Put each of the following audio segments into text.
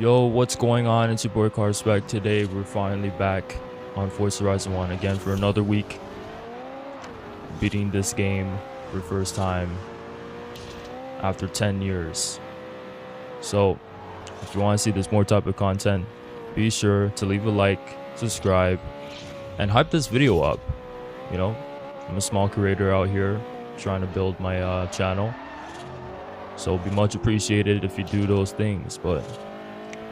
Yo, what's going on? It's your boy Carspec. Today we're finally back on Forza Horizon 1 again for another week. Beating this game for the first time after 10 years. So, if you want to see this more type of content, be sure to leave a like, subscribe, and hype this video up. You know, I'm a small creator out here trying to build my channel. So it'd be much appreciated if you do those things. But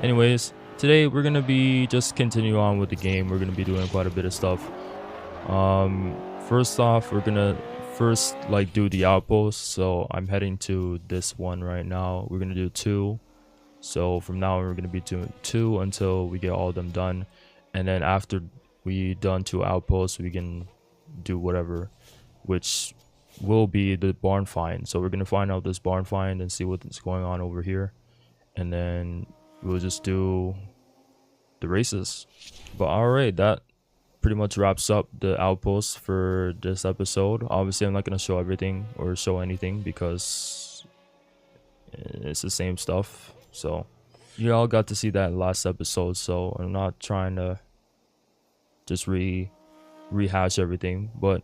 anyways, today we're gonna be just continue on with the game. We're gonna be doing quite a bit of stuff. First off, we're gonna do the outpost. So I'm heading to this one right now. We're gonna do 2. So from now on, we're gonna be doing 2 until we get all of them done, and then after we done 2 outposts, we can do whatever, which will be the barn find. So we're gonna find out this barn find and see what's going on over here, and then we'll just do the races. But alright, that pretty much wraps up the outpost for this episode. Obviously I'm not gonna show everything or show anything because it's the same stuff. So you all got to see that last episode, so I'm not trying to just rehash everything, but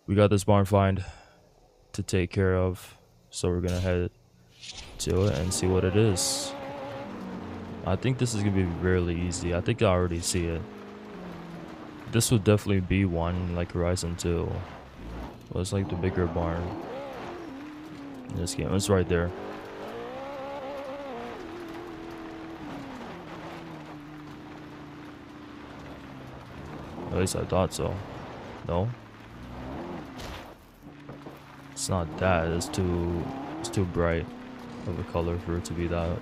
we got this barn find to take care of, so we're gonna head to it and see what it is. I think this is gonna be really easy. I think I already see it. This would definitely be one like Horizon 2. Well, it's like the bigger barn in this game. It's right there. At least I thought so. No? It's not that. It's too bright of a color for it to be that.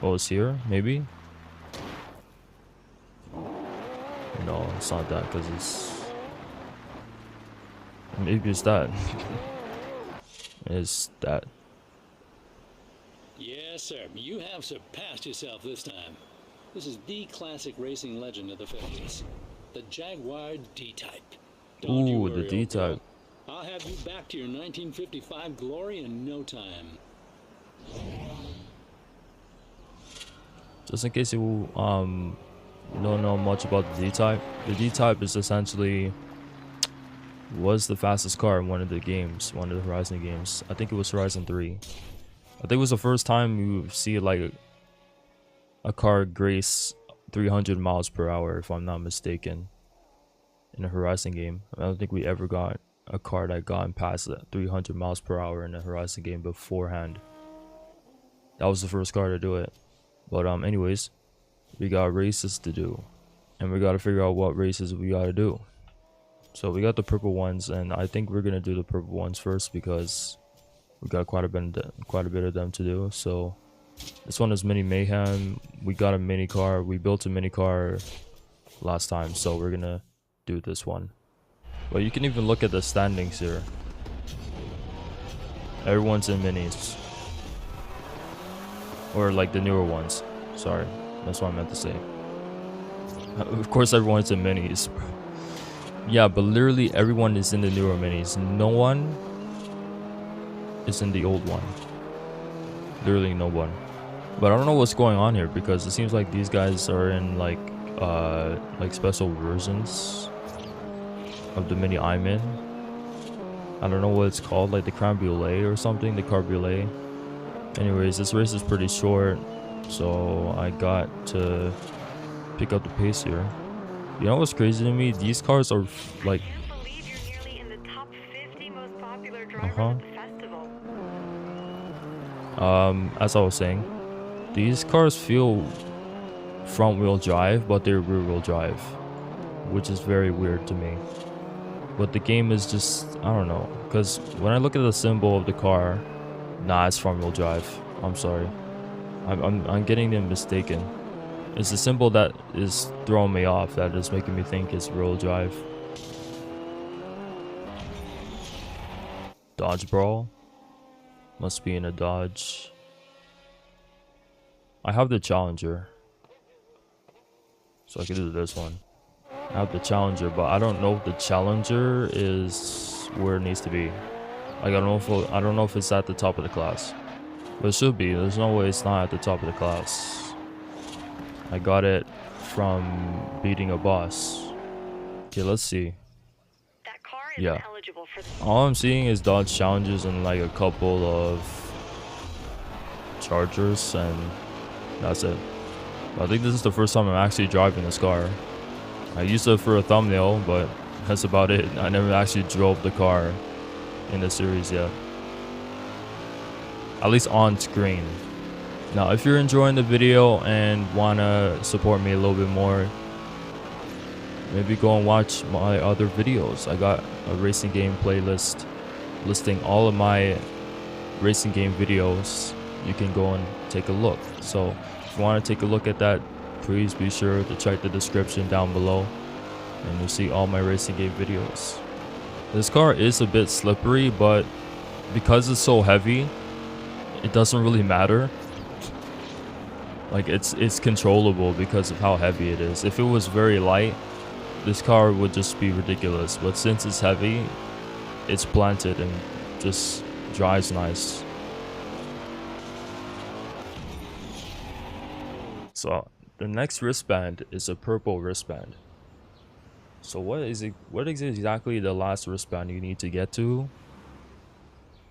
Oh, it's here? Maybe? No, it's not that, because it's... Maybe it's that. It's that. Yes, sir. You have surpassed yourself this time. This is the classic racing legend of the 50s. The Jaguar D-Type. Ooh, the D-Type. I'll have you back to your 1955 glory in no time. Just in case you don't know much about the D-Type, the D-Type is essentially was the fastest car in one of the games, one of the Horizon games. I think it was Horizon 3. I think it was the first time you see like a car grace 300 miles per hour, if I'm not mistaken, in a Horizon game. I don't think we ever got a car that got past 300 miles per hour in a Horizon game beforehand. That was the first car to do it. But anyways, we got races to do, and we got to figure out what races we got to do. So we got the purple ones, and I think we're gonna do the purple ones first because we got quite a bit of them to do. So this one is Mini Mayhem. We got a mini car. We built a mini car last time, so we're gonna do this one. But you can even look at the standings here. Everyone's in minis. Or like the newer ones. Sorry, that's what I meant to say. Of course everyone's in minis. Yeah, but literally everyone is in the newer minis. No one is in the old one. Literally no one. But I don't know what's going on here because it seems like these guys are in like special versions of the mini I'm in. I don't know what it's called, like the creme brulee or something, the car brulee. Anyways, this race is pretty short, so I got to pick up the pace here. You know what's crazy to me? These cars are like... As I was saying, these cars feel front wheel drive, but they're rear wheel drive, which is very weird to me. But the game is just, I don't know, because when I look at the symbol of the car, nah, it's front wheel drive. I'm sorry, I'm getting them mistaken. It's the symbol that is throwing me off, that is making me think it's rear wheel drive. Dodge Brawl. Must be in a Dodge. I have the Challenger, so I can do this one. I have the Challenger, but I don't know if the Challenger is where it needs to be. Like I don't know if it's at the top of the class. But it should be. There's no way it's not at the top of the class. I got it from beating a boss. Okay, let's see. That car isn't Yeah. eligible for the All I'm seeing is dodge challenges and like a couple of chargers, and that's it. I think this is the first time I'm actually driving this car. I used it for a thumbnail, but that's about it. I never actually drove the car in the series yet. At least on screen. Now, if you're enjoying the video and wanna support me a little bit more, maybe go and watch my other videos. I got a racing game playlist listing all of my racing game videos. You can go and take a look. So if you want to take a look at that, please be sure to check the description down below and you'll see all my racing game videos. This car is a bit slippery, but because it's so heavy, it doesn't really matter. Like it's controllable because of how heavy it is. If it was very light, this car would just be ridiculous, but since it's heavy, it's planted and just drives nice. So the next wristband is a purple wristband. So what is exactly the last wristband you need to get to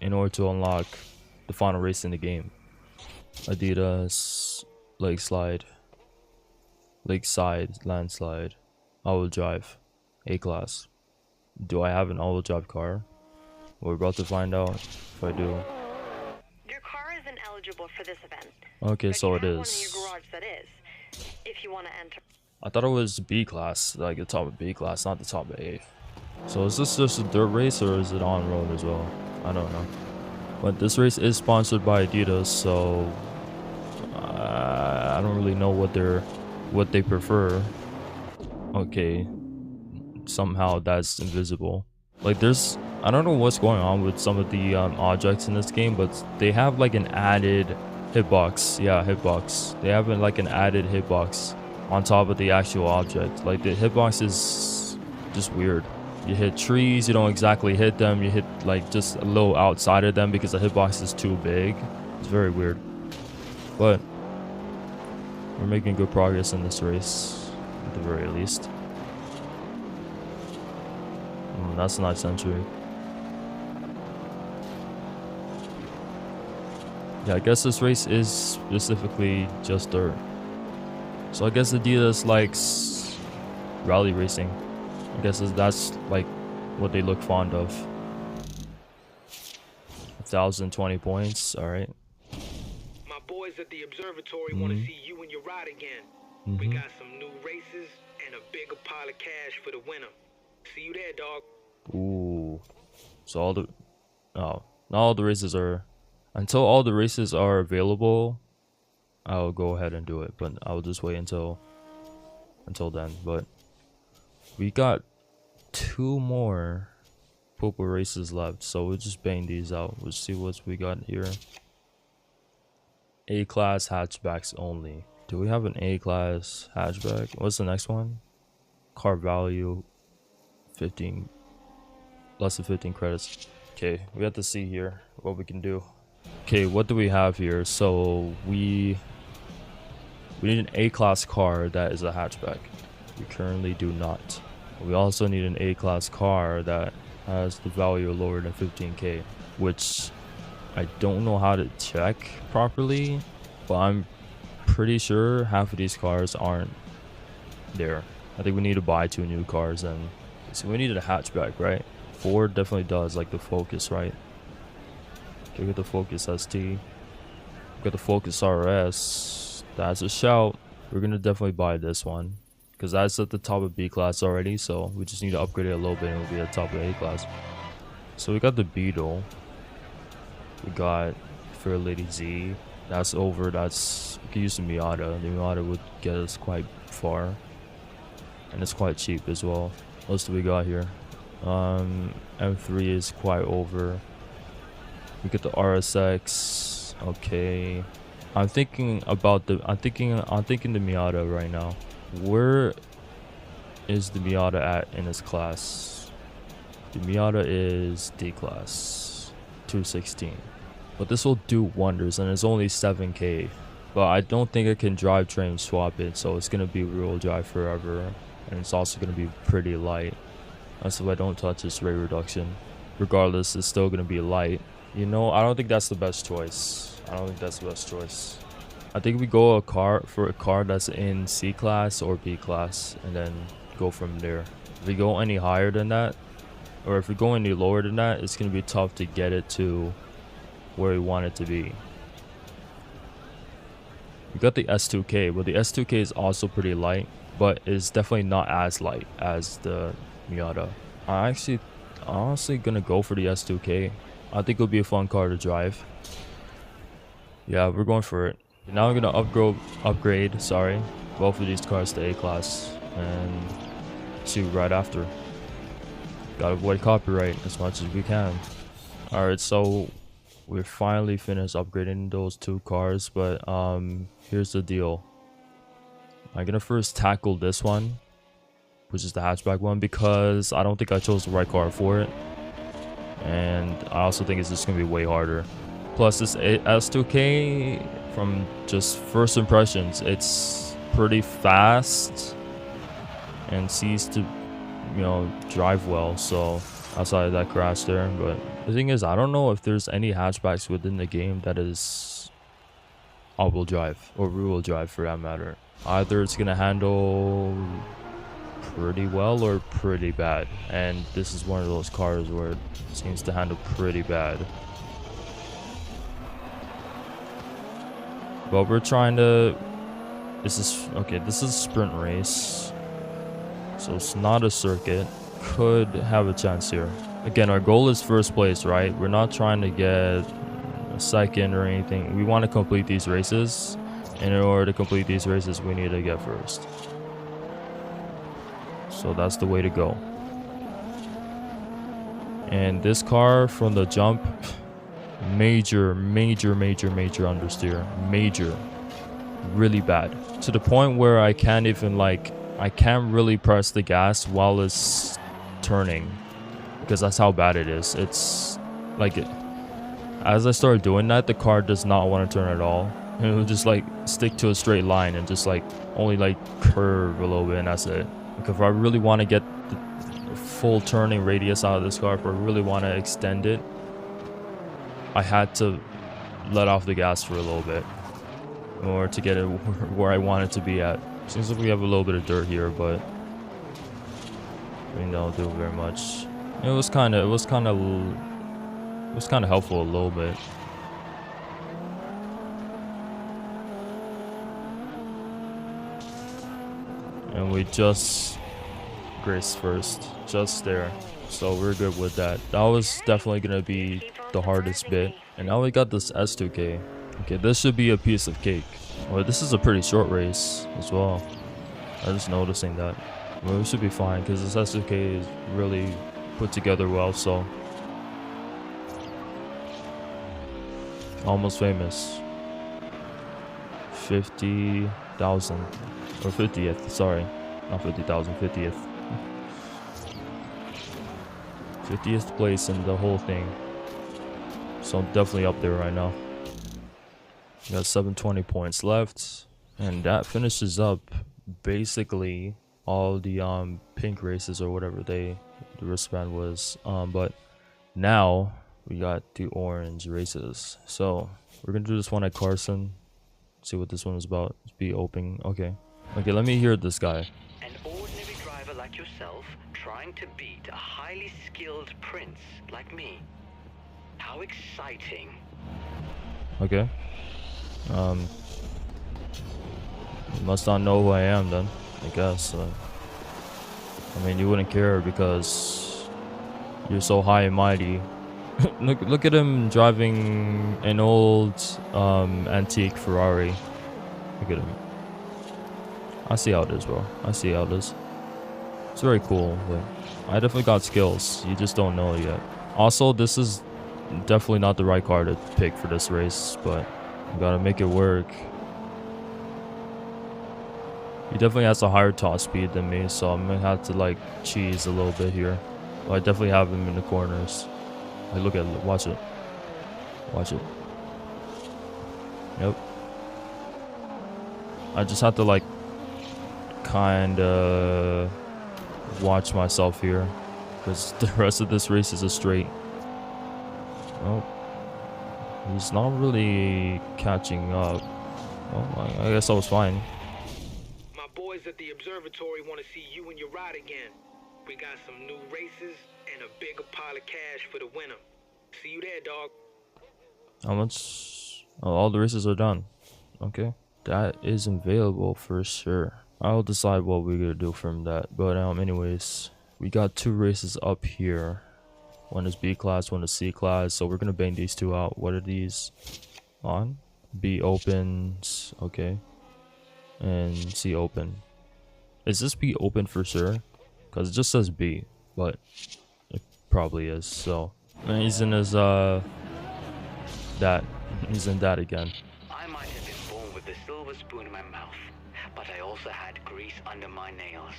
in order to unlock the final race in the game? Adidas Lakeside Landslide all-wheel drive A-Class. Do I have an all-wheel drive car? We're about to find out if I do. Your car isn't eligible for this event. Okay, But so you it have one in is. your garage that is. If you want to enter. I thought it was B class, like the top of B class, not the top of A. So is this just a dirt race or is it on road as well? I don't know. But this race is sponsored by Adidas, so I don't really know what they prefer. Okay, somehow that's invisible. Like I don't know what's going on with some of the objects in this game, but they have like an added hitbox. Yeah, hitbox. They have like an added hitbox on top of the actual object. Like the hitbox is just weird. You hit trees, you don't exactly hit them. You hit like just a little outside of them because the hitbox is too big. It's very weird. But we're making good progress in this race, at the very least. That's a nice entry. Yeah, I guess this race is specifically just dirt. So I guess Adidas likes rally racing. I guess that's like what they look fond of. 1,020 points, alright. My boys at the observatory want to see you and your ride again. We got some new races and a bigger pile of cash for the winner. See you there, dog. Ooh. So not all the races are, until all the races are available, I'll go ahead and do it, but I'll just wait until then. But we got 2 more purple races left, so we'll just bang these out. We'll see what we got here. A-class hatchbacks only. Do we have an A-class hatchback? What's the next one? Car value 15, less than 15 credits. Okay, we have to see here what we can do. Okay, what do we have here? So we need an A-class car that is a hatchback. We currently do not. We also need an A-class car that has the value lower than 15k, which I don't know how to check properly, but I'm pretty sure half of these cars aren't there. I think we need to buy 2 new cars, and so we needed a hatchback, right? Ford definitely does, like the Focus, right? Okay, we got the Focus ST. We got the Focus RS. That's a shout. We're gonna definitely buy this one because that's at the top of B class already, so we just need to upgrade it a little bit and it'll be at the top of A class. So we got the Beetle. We got Fair Lady Z. That's over. We can use the Miata. The Miata would get us quite far, and it's quite cheap as well. What else do we got here? M3 is quite over. We get the RSX. Okay, I'm thinking the Miata right now. Where is the Miata at in its class? The Miata is D class 216. but this will do wonders, and it's only 7K. But I don't think I can drivetrain swap it, so it's gonna be rear-wheel drive forever, and it's also gonna be pretty light. That's if I don't touch this rate reduction. Regardless, it's still gonna be light. You know, I don't think that's the best choice. I don't think that's the best choice. I think we go for a car that's in C class or B class, and then go from there. If we go any higher than that, or if we go any lower than that, it's gonna be tough to get it to where we want it to be. We got the S2K, but the S2K is also pretty light, but it's definitely not as light as the Miata. I'm honestly gonna go for the S2K. I think it'll be a fun car to drive. Yeah, we're going for it. Now I'm gonna upgrade both of these cars to A class and see right after. Gotta avoid copyright as much as we can. Alright, so we're finally finished upgrading those two cars, but here's the deal. I'm gonna first tackle this one, which is the hatchback one, because I don't think I chose the right car for it, and I also think it's just gonna be way harder. Plus this S2K, from just first impressions, it's pretty fast and seems to, you know, drive well. So outside of that crash there, but the thing is, I don't know if there's any hatchbacks within the game that is all-wheel drive or rear-wheel drive for that matter. Either it's gonna handle pretty well or pretty bad, and this is one of those cars where it seems to handle pretty bad. But we're trying to, this is a sprint race, so it's not a circuit. Could have a chance here. Again, our goal is first place, right? We're not trying to get a second or anything. We want to complete these races, and in order to complete these races, we need to get first. So that's the way to go. And this car from the jump, major understeer. Major. Really bad. To the point where I can't even I can't really press the gas while it's turning, because that's how bad it is. It's like as I started doing that, the car does not want to turn at all. It will just stick to a straight line and just only curve a little bit, and that's it. Like if I really want to get the full turning radius out of this car, if I really want to extend it, I had to let off the gas for a little bit in order to get it where I want it to be at. Seems like we have a little bit of dirt here, but we don't do very much. It was kind of helpful a little bit. And we just graced first, just there. So we're good with that. That was definitely gonna be the hardest bit. And now we got this S2K. Okay, this should be a piece of cake. Well, this is a pretty short race as well. I'm just noticing that. Well, we should be fine because this S2K is really put together well. So almost famous. 50,000 or 50th. Sorry, not 50,000. 50th. 50th place in the whole thing. So I'm definitely up there right now. Got 720 points left, and that finishes up basically all the pink races or whatever the wristband was. But now we got the orange races. So we're gonna do this one at Carson. See what this one is about. Be open. Okay, let me hear this guy. An ordinary driver like yourself trying to beat a highly skilled prince like me. How exciting. Okay. You must not know who I am then, I guess. I mean, you wouldn't care because you're so high and mighty. Look at him driving an old antique Ferrari. Look at him. I see how it is, bro. I see how it is. It's very cool, but I definitely got skills. You just don't know it yet. Also, this is definitely not the right car to pick for this race, but you gotta make it work. He definitely has a higher top speed than me, so I'm gonna have to cheese a little bit here. But I definitely have him in the corners. Look at it, watch it. Watch it. Nope. I just have to like kinda watch myself here, because the rest of this race is a straight. Oh, he's not really catching up. Well, I guess I was fine. My boys at the observatory want to see you and your ride again. We got some new races and a bigger pile of cash for the winner. See you there, dog. How much? Oh, all the races are done. Okay, that is available for sure. I'll decide what we're gonna do from that. But anyways, we got 2 races up here. One is B class, one is C class. So we're gonna bang these 2 out. What are these on? B opens, okay, and C open. Is this B open for sure? Because it just says B, but it probably is. So and he's in his that. He's in that again. I might have been born with a silver spoon in my mouth, but I also had grease under my nails.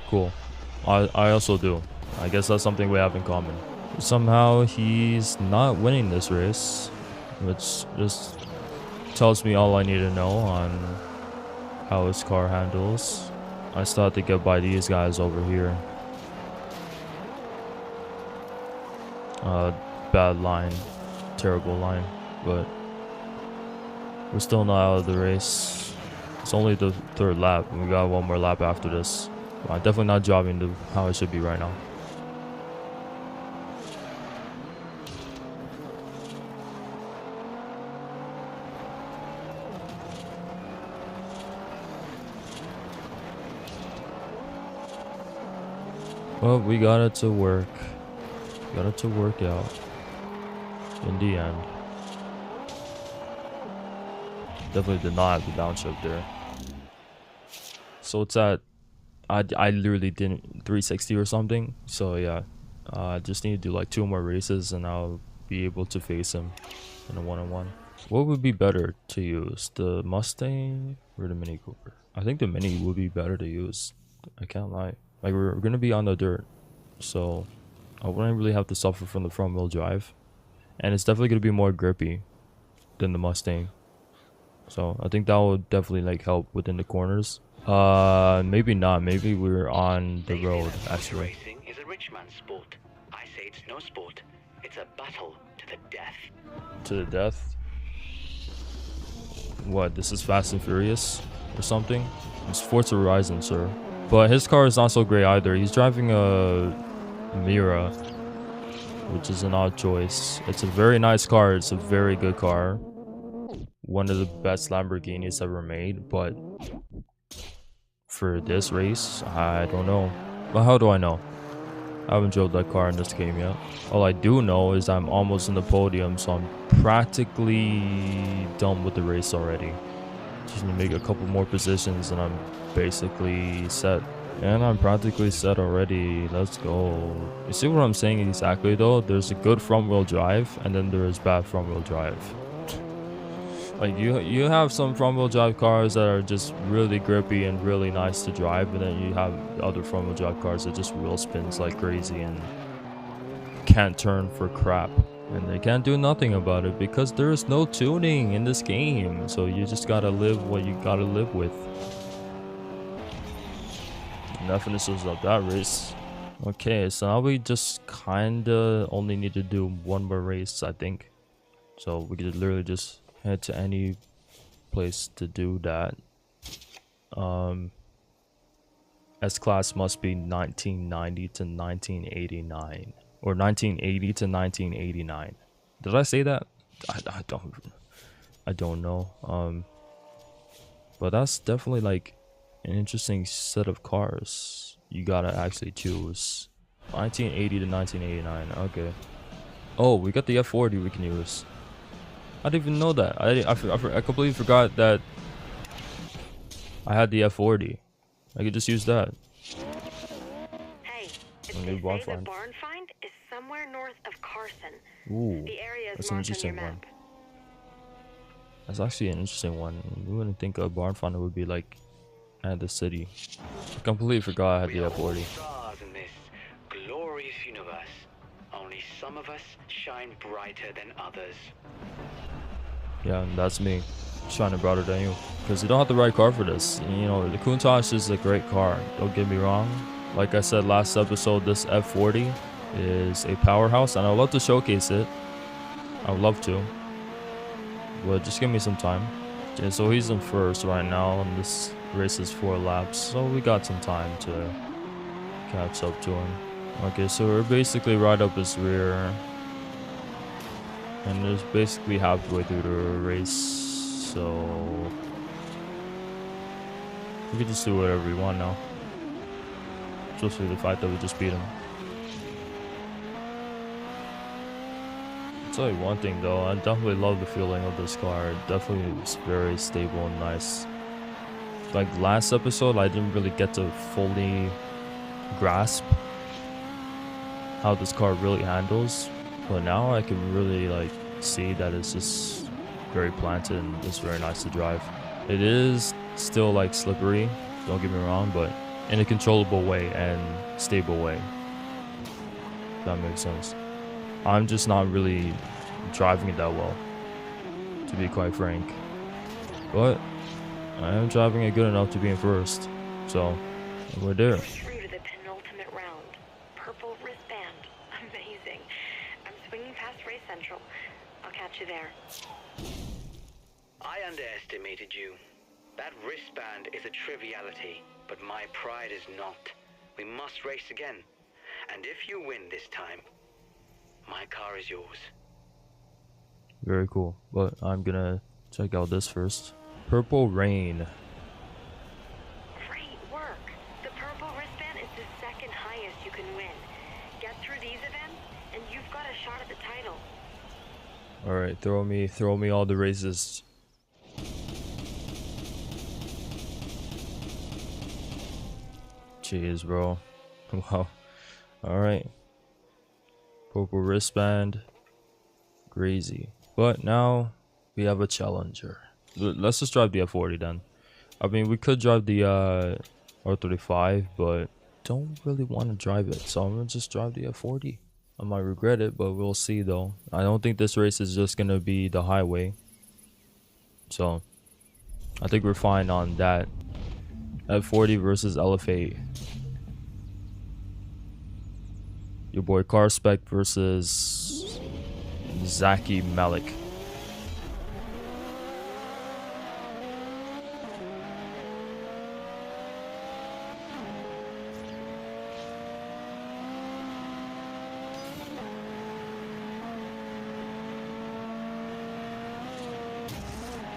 Cool. I also do. I guess that's something we have in common. Somehow he's not winning this race, which just tells me all I need to know on how his car handles. I still have to get by these guys over here. Bad line. Terrible line. But we're still not out of the race. It's only the 3rd lap, and we got 1 more lap after this. I'm definitely not driving to how it should be right now. Well, we got it to work. Got it to work out. In the end. Definitely did not have the downshift there. So it's at... I literally didn't 360 or something. So yeah. I just need to do like 2 more races and I'll be able to face him in a one-on-one. What would be better to use? The Mustang or the Mini Cooper? I think the Mini would be better to use. I can't lie. Like we're gonna be on the dirt, so I wouldn't really have to suffer from the front wheel drive, and it's definitely gonna be more grippy than the Mustang. So I think that would definitely like help within the corners. Maybe not. Maybe we're on the road actually. Racing is a rich man's sport. I say it's no sport. It's a battle to the death. To the death? What? This is Fast and Furious or something? It's Forza Horizon, sir. But his car is not so great either. He's driving a Mira, which is an odd choice. It's a very nice car. It's a very good car. One of the best Lamborghinis ever made. But for this race, I don't know. But how do I know? I haven't drove that car in this game yet. All I do know is I'm almost in the podium, so I'm practically done with the race already. Just need to make a couple more positions and I'm basically set. And I'm practically set already. Let's go. You see what I'm saying exactly though? There's a good front wheel drive and then there is bad front wheel drive. Like you have some front wheel drive cars that are just really grippy and really nice to drive, and then you have other front wheel drive cars that just wheel spins like crazy and can't turn for crap. And they can't do nothing about it because there is no tuning in this game. So you just gotta live what you gotta live with. And that finishes up that race. Okay, so now we just kinda only need to do 1 more race, I think. So we could literally just head to any place to do that. S class must be 1990 to 1989. Or 1980 to 1989. Did I say that? I don't know. But that's definitely like an interesting set of cars you gotta actually choose. 1980 to 1989. Okay. Oh, we got the F40 we can use. I didn't even know that. I completely forgot that I had the F40. I could just use that. Hey, A they new say barn the find. barn find is somewhere north of Carson. Ooh, The area is that's an marked on your interesting one. map. That's actually an interesting one. We wouldn't think a barn finder would be like at the city. I completely forgot I had We the are all F40. stars in this glorious universe. Only some of us shine brighter than others. Yeah, that's me. Trying to broader than you. Because you don't have the right car for this. You know, the Countach is a great car. Don't get me wrong. Like I said last episode, this F40 is a powerhouse. And I would love to showcase it. I would love to. But just give me some time. Yeah, so he's in first right now. And this race is 4 laps. So we got some time to catch up to him. Okay, so we're basically right up his rear. And it's basically halfway through the race, so we can just do whatever we want now. Especially the fact that we just beat him. I'll tell you one thing though, I definitely love the feeling of this car. It definitely is very stable and nice. Like last episode, I didn't really get to fully grasp how this car really handles. But now I can really like see that it's just very planted and it's very nice to drive. It is still like slippery, don't get me wrong, but in a controllable way and stable way. If that makes sense. I'm just not really driving it that well, to be quite frank. But I am driving it good enough to be in first. So we're there. Through to the penultimate round. Purple wristband. Amazing. I'm swinging past Race Central. I'll catch you there. I underestimated you. That wristband is a triviality, but my pride is not. We must race again. And if you win this time, my car is yours. Very cool. But I'm gonna check out this first. Purple Rain. Great work. The purple wristband is the second highest you can win. Get through these events, and you've got a shot at the title. Alright, throw me all the races. Jeez, bro. Wow. Alright. Purple wristband. Crazy. But now we have a challenger. Let's just drive the F40 then. I mean, we could drive the R35, but don't really want to drive it. So I'm going to just drive the F40. I might regret it, but we'll see though. I don't think this race is just going to be the highway. So I think we're fine on that. F40 versus LFA. Your boy Carspec versus Zaki Malik.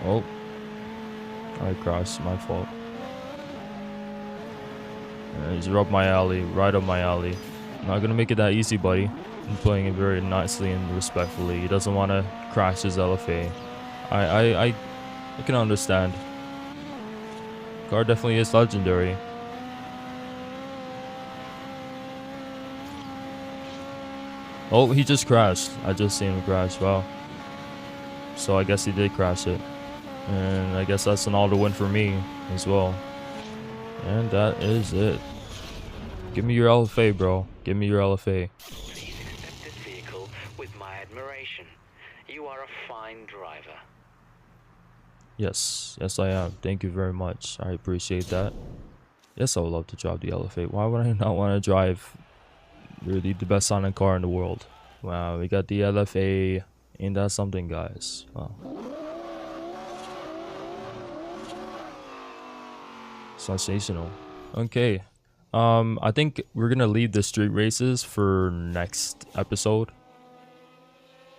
Oh, I crashed, my fault. He's up my alley, right up my alley. Not gonna make it that easy, buddy. I'm playing it very nicely and respectfully. He doesn't want to crash his LFA. I can understand. Car definitely is legendary. Oh, he just crashed. I just seen him crash. Wow. So I guess he did crash it. And I guess that's an all to win for me as well. And that is it. Give me your LFA, bro. Give me your LFA. Please accept this vehicle with my admiration. You are a fine driver. Yes, yes I am. Thank you very much. I appreciate that. Yes, I would love to drive the LFA. Why would I not want to drive really the best sounding car in the world? Wow, we got the LFA. Ain't that something, guys? Wow. Sensational. Okay. I think we're gonna leave the street races for next episode,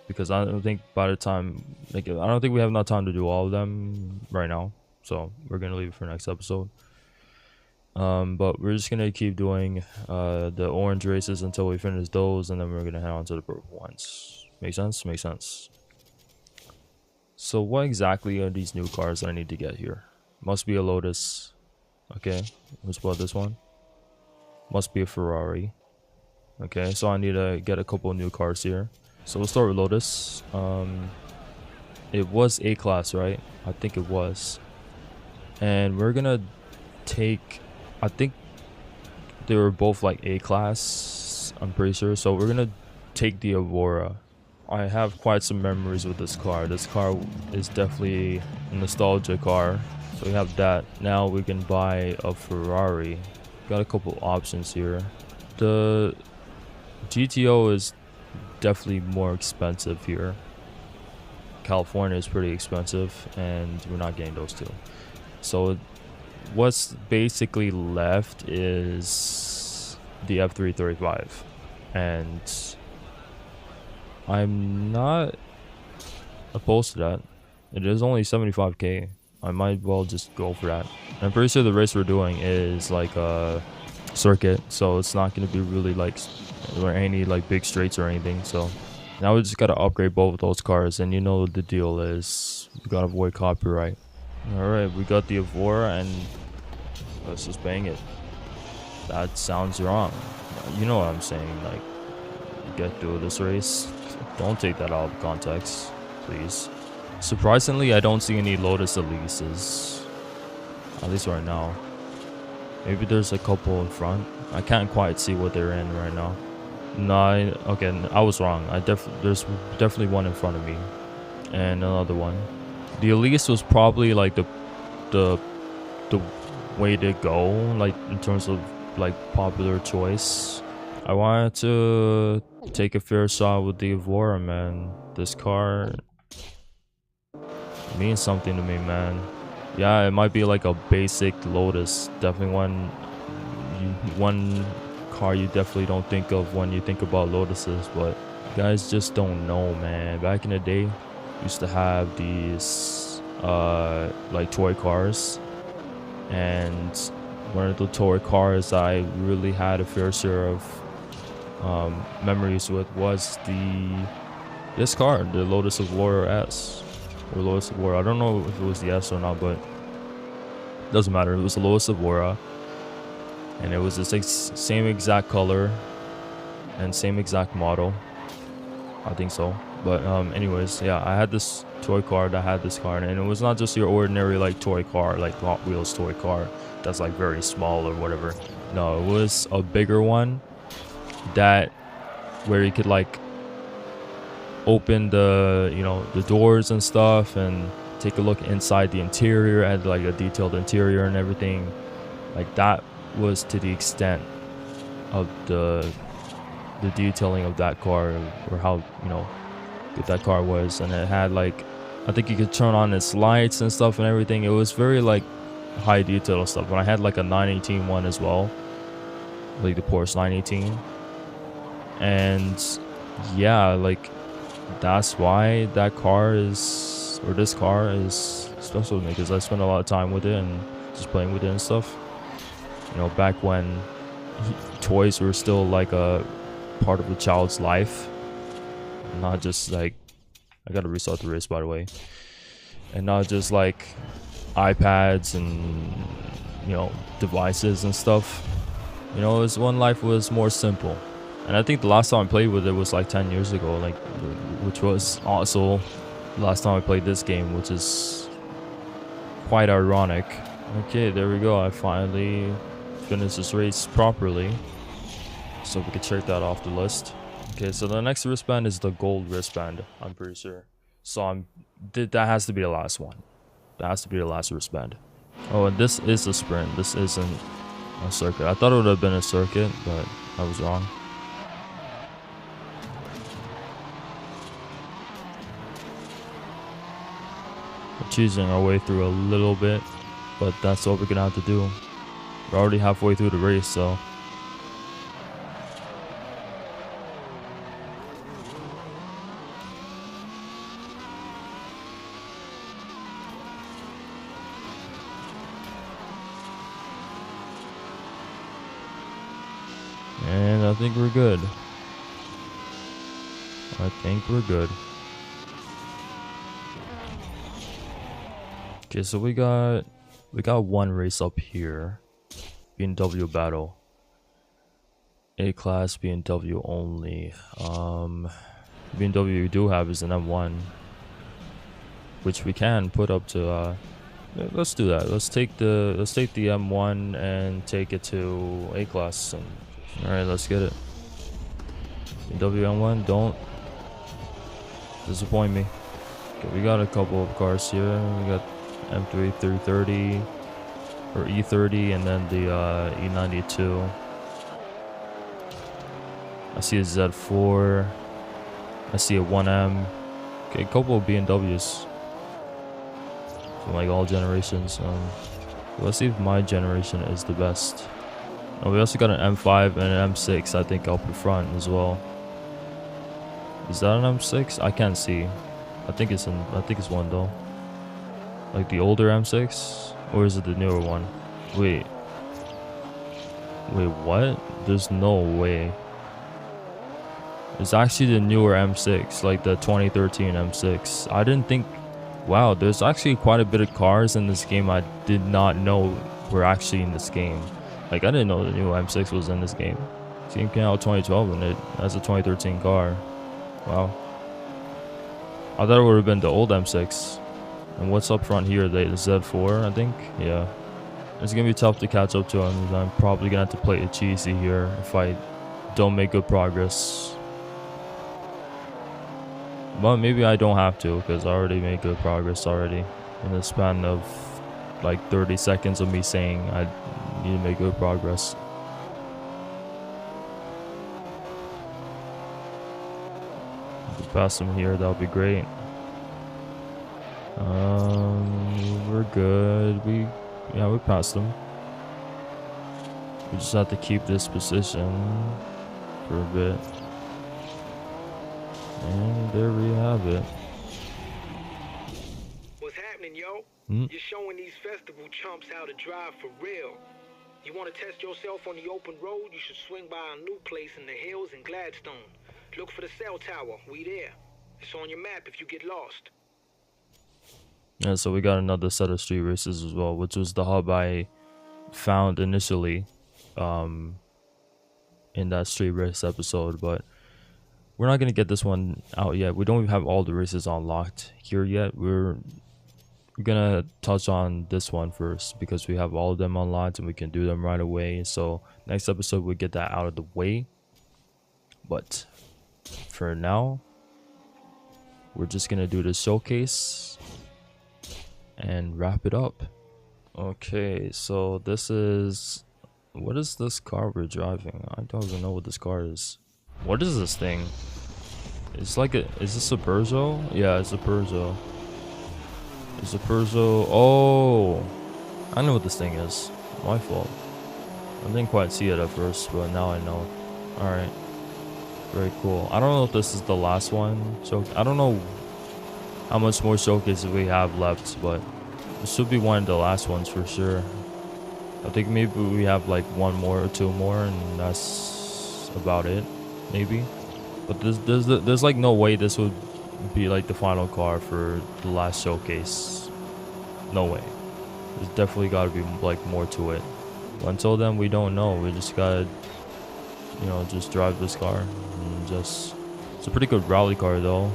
because I don't think by the time, like, I don't think we have enough time to do all of them right now, so we're gonna leave it for next episode. But we're just gonna keep doing the orange races until we finish those, and then we're gonna head on to the purple ones. Make sense? Make sense. So what exactly are these new cars that I need to get here? Must be a Lotus. Okay, let's put this one. Must be a Ferrari. Okay, so I need to get a couple of new cars here. So we'll start with Lotus. It was A-Class, right? I think it was. And we're gonna take, I think they were both like A-Class, I'm pretty sure. So we're gonna take the Aurora I have quite some memories with this car. This car is definitely a nostalgia car. So we have that. Now we can buy a Ferrari. Got a couple options here. The GTO is definitely more expensive here. California is pretty expensive, and we're not getting those two. So what's basically left is the F335, and I'm not opposed to that. It is only 75k. I might well just go for that. I'm pretty sure the race we're doing is like a circuit, so it's not going to be really like or any like big straights or anything. So now we just gotta upgrade both of those cars, and you know what the deal is. We gotta avoid copyright. Alright, we got the Evora, and let's just bang it. That sounds wrong. You know what I'm saying, like, get through this race. Don't take that out of context, please. Surprisingly, I don't see any Lotus Elises, at least right now. Maybe there's a couple in front. I can't quite see what they're in right now. No, okay, I was wrong. There's definitely one in front of me, and another one. The Elise was probably like the way to go, like in terms of like popular choice. I wanted to take a fair shot with the Evora, man. This car means something to me, man. Yeah, it might be like a basic Lotus. Definitely one car you definitely don't think of when you think about Lotuses, but you guys just don't know, man. Back in the day, used to have these like toy cars, and one of the toy cars I really had a fair share of memories with was this car, the Lotus Evora S, or Lotus Evora. I don't know if it was the S or not, but it doesn't matter. It was a Lotus Evora, and it was the same exact color and same exact model. I think so. But anyways, yeah, I had this toy car that had this car, and it was not just your ordinary like toy car, like Hot Wheels toy car that's like very small or whatever. No, it was a bigger one that where you could like open the, you know, the doors and stuff and take a look inside the interior, had like a detailed interior and everything. Like that was to the extent of the detailing of that car, or how, you know, good that car was. And it had like, I think you could turn on its lights and stuff and everything. It was very like high detail stuff. But I had like a 918 one as well, like the Porsche 918. And yeah, like that's why that car is, or this car is special to me, because I spent a lot of time with it and just playing with it and stuff. You know, back when toys were still like a part of a child's life, not just like, I gotta restart the race by the way, and not just like iPads and, you know, devices and stuff. You know, it was when life was more simple. And I think the last time I played with it was like 10 years ago, like, which was also the last time I played this game, which is quite ironic. Okay, there we go. I finally finished this race properly, so we can check that off the list. Okay, so the next wristband is the gold wristband, I'm pretty sure. So that has to be the last one. That has to be the last wristband. Oh, and this is a sprint. This isn't a circuit. I thought it would have been a circuit, but I was wrong. We're choosing our way through a little bit, but that's what we're gonna have to do. We're already halfway through the race, so. And I think we're good. I think we're good. Okay, so we got one race up here. BMW battle. A-class BMW only. BMW we do have is an M1, which we can put up to let's do that. Let's take the M1 and take it to A-class. Alright, let's get it. BMW M1, don't Disappoint me. Okay, we got a couple of cars here. We got M3 330 or E30 and then the E92. I see a Z4. I see a 1M. Okay, a couple of BMWs from like all generations. Let's see if my generation is the best. Oh, we also got an M5 and an M6, I think, up in front as well. Is that an M6? I can't see. I think it's one though. Like the older M6, or is it the newer one? Wait, what? There's no way. It's actually the newer M6, like the 2013 M6. I didn't think. Wow, there's actually quite a bit of cars in this game I did not know were actually in this game. Like, I didn't know the new M6 was in this game. This game came out 2012 and it has a 2013 car. Wow. I thought it would have been the old M6. And what's up front here? The Z4, I think? Yeah. It's going to be tough to catch up to him. I'm probably going to have to play it cheesy here if I don't make good progress. But maybe I don't have to, because I already made good progress already. In the span of like 30 seconds of me saying I need to make good progress. If we pass him here, that would be great. We're good. We passed him. We just have to keep this position for a bit. And there we have it. What's happening, yo? You're showing these festival chumps how to drive for real. You want to test yourself on the open road? You should swing by a new place in the hills in Gladstone. Look for the cell tower. We there. It's on your map if you get lost. Yeah, so we got another set of street races as well, which was the hub I found initially in that street race episode, but we're not going to get this one out yet. We don't even have all the races unlocked here yet. We're going to touch on this one first because we have all of them unlocked and we can do them right away. So next episode, we'll get that out of the way. But for now, we're just going to do the showcase and wrap it up. Okay, so this is... What is this car we're driving? I don't even know what this car is. What is this thing? It's like a... Is this a Peugeot? Yeah, it's a Peugeot. It's a Peugeot. Oh! I know what this thing is. My fault. I didn't quite see it at first, but now I know. Alright. Very cool. I don't know if this is the last one. So I don't know how much more showcases we have left, but this should be one of the last ones for sure. I think maybe we have like one more or two more, and that's about it, maybe. But there's like no way this would be like the final car for the last showcase. No way. There's definitely got to be like more to it. But until then, we don't know. We just gotta, you know, just drive this car and just. It's a pretty good rally car though.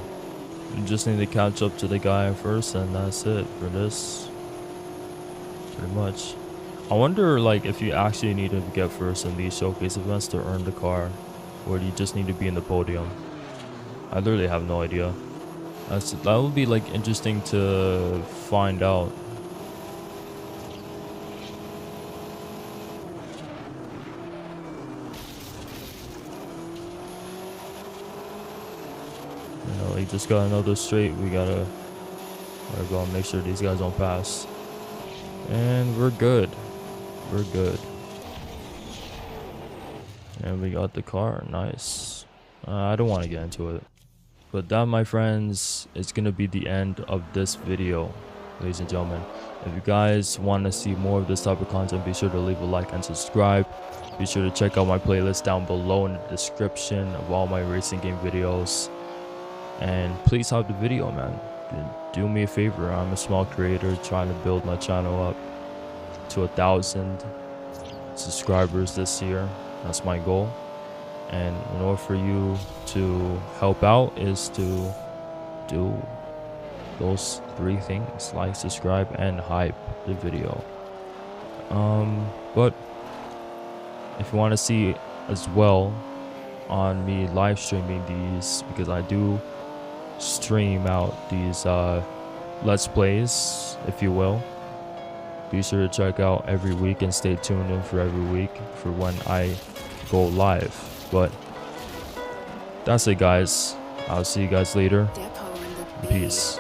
You just need to catch up to the guy first, and that's it for this. Pretty much. I wonder like if you actually need to get first in these showcase events to earn the car, or do you just need to be in the podium? I literally have no idea. That would be like interesting to find out. You know, we just got another straight. We gotta go and make sure these guys don't pass. And we're good. We're good. And we got the car. Nice. I don't want to get into it. But that, my friends, is going to be the end of this video, ladies and gentlemen. If you guys want to see more of this type of content, be sure to leave a like and subscribe. Be sure to check out my playlist down below in the description of all my racing game videos. And please help the video, man. Do me a favor. I'm a small creator trying to build my channel up to 1,000 subscribers this year. That's my goal. And in order for you to help out is to do those 3 things: like, subscribe, and hype the video. But if you want to see as well on me live streaming these, because I do stream out these let's plays, if you will. Be sure to check out every week and stay tuned in for every week for when I go live. But that's it, guys. I'll see you guys later. Peace.